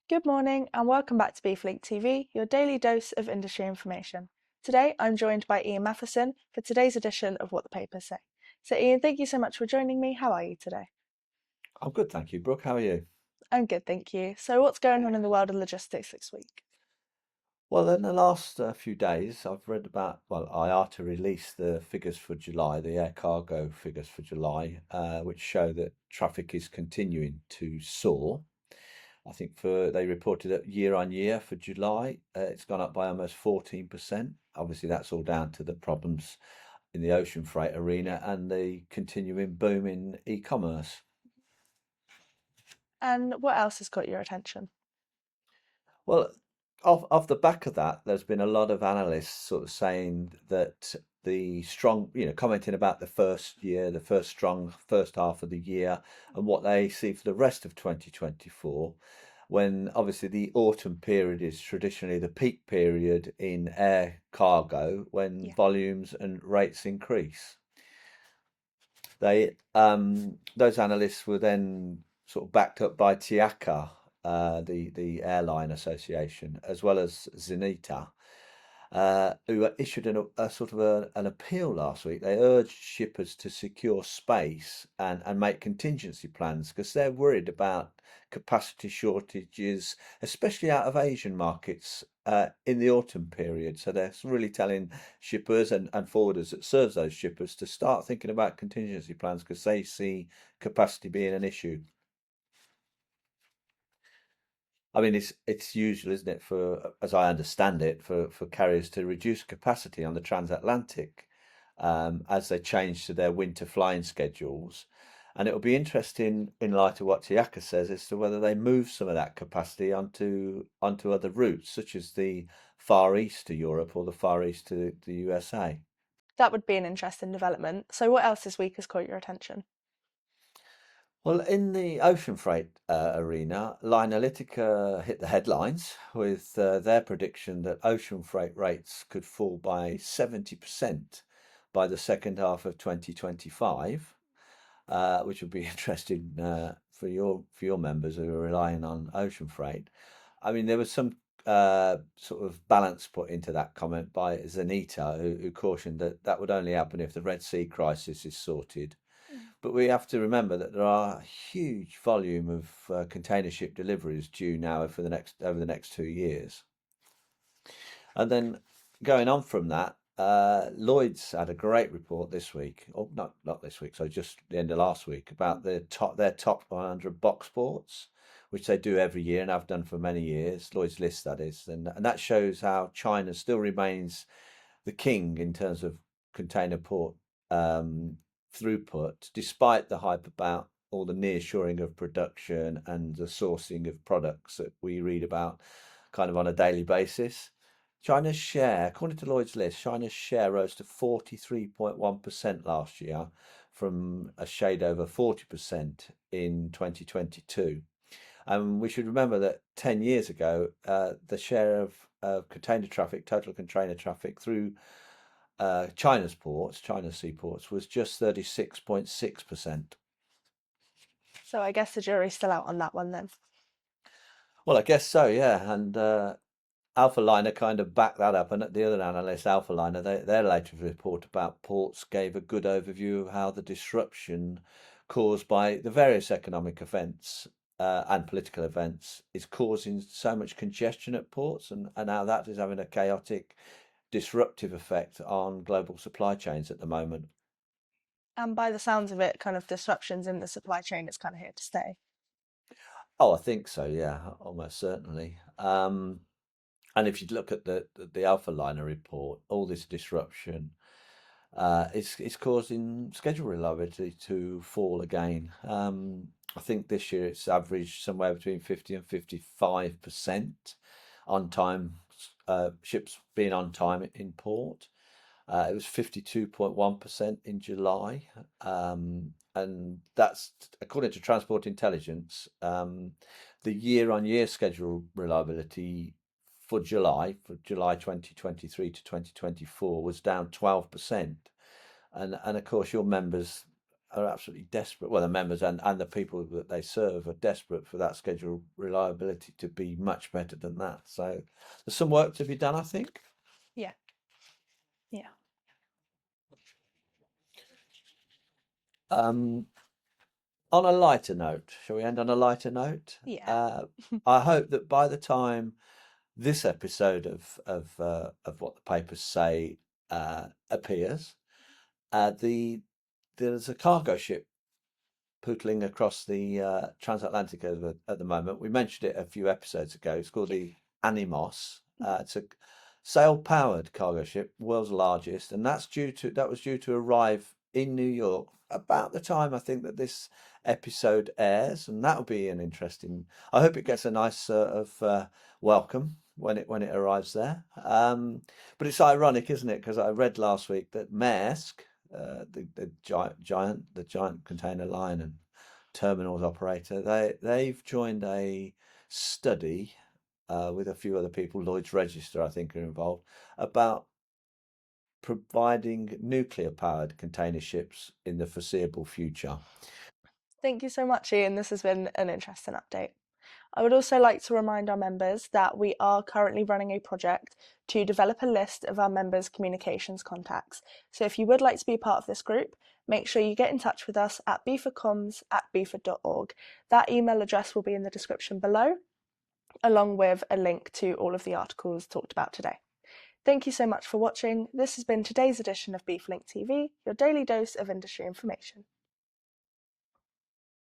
Good morning and welcome back to BeefLink TV, your daily dose of industry information. Today I'm joined by Ian Matheson for today's edition of What the Papers Say. So Ian, thank you so much for joining me. How are you today? I'm good, thank you, Brooke. How are you? I'm good, thank you. So what's going on in the world of logistics this week? Well, in the last few days, I've read about, IATA released the figures for July, the air cargo figures for July, which show that traffic is continuing to soar. I think they reported that year on year for July, it's gone up by almost 14%. Obviously, that's all down to the problems in the ocean freight arena and the continuing boom in e-commerce. And what else has got your attention? Well, off the back of that, there's been a lot of analysts sort of saying that the strong, commenting about the first year, the first strong first half of the year, and what they see for the rest of 2024, when obviously the autumn period is traditionally the peak period in air cargo when Yeah, volumes and rates increase. Those analysts were then sort of backed up by TIACA, the airline association, as well as Zenita, who issued a sort of an appeal last week. They urged shippers to secure space and make contingency plans because they're worried about capacity shortages, especially out of Asian markets in the autumn period. So they're really telling shippers and forwarders that serves those shippers to start thinking about contingency plans because they see capacity being an issue. I mean, it's usual, isn't it, for, as I understand it, for carriers to reduce capacity on the transatlantic as they change to their winter flying schedules. And it'll be interesting in light of what Tiaka says as to whether they move some of that capacity onto other routes, such as the Far East to Europe or the Far East to the USA. that would be an interesting development. So what else this week has caught your attention? Well, in the ocean freight arena, Linealytica hit the headlines with their prediction that ocean freight rates could fall by 70% by the second half of 2025, which would be interesting for your members who are relying on ocean freight. I mean, there was some sort of balance put into that comment by Zenita, who cautioned that that would only happen if the Red Sea crisis is sorted. But we have to remember that there are a huge volume of container ship deliveries due now for the next over the next 2 years. And then going on from that, Lloyd's had a great report this week, or not this week, so just the end of last week, about their top 100 box ports, which they do every year and have done for many years. Lloyd's list, that is, and that shows how China still remains the king in terms of container port um, throughput, despite the hype about all the nearshoring of production and the sourcing of products that we read about kind of on a daily basis. China's share, according to Lloyd's list, China's share rose to 43.1% last year from a shade over 40% in 2022. And we should remember that 10 years ago, the share of container traffic, total container traffic through China's seaports, was just 36.6%. So I guess the jury's still out on that one then. Well, I guess so, yeah. And Alpha Liner kind of backed that up. And the other analyst, Alpha Liner, their latest report about ports gave a good overview of how the disruption caused by the various economic events and political events is causing so much congestion at ports and how that is having a chaotic, disruptive effect on global supply chains at the moment. And by the sounds of it, kind of disruptions in the supply chain is kind of here to stay. Oh, I think so, yeah, almost certainly. And if you look at the Alpha Liner report, all this disruption it's causing schedule reliability to fall again. I think this year it's averaged somewhere between 50 and 55% on time, ships being on time in port. It was 52.1% in July. And that's according to Transport Intelligence. The year-on-year schedule reliability for July 2023 to 2024 was down 12%. And of course, your members are absolutely desperate. Well, the members and the people that they serve are desperate for that schedule reliability to be much better than that. So there's some work to be done, I think. Yeah, yeah, Um, on a lighter note, shall we end on a lighter note? yeah. I hope that by the time this episode of What the Papers Say appears, there's a cargo ship pootling across the transatlantic at the moment. We mentioned it a few episodes ago. It's called Yeah. the Animos. It's a sail-powered cargo ship, world's largest, and that was due to arrive in New York about the time I think that this episode airs, and that'll be an interesting. I hope it Yeah. gets a nice sort of welcome when it arrives there. But it's ironic, isn't it? Because I read last week that Maersk, the giant container line and terminals operator, they've joined a study with a few other people. Lloyd's Register, I think, are involved about providing nuclear powered container ships in the foreseeable future. Thank you so much, Ian. This has been an interesting update. I would also like to remind our members that we are currently running a project to develop a list of our members' communications contacts. So if you would like to be a part of this group, make sure you get in touch with us at bifacomms@bifa.org. That email address will be in the description below, along with a link to all of the articles talked about today. Thank you so much for watching. This has been today's edition of BeefLink TV, your daily dose of industry information.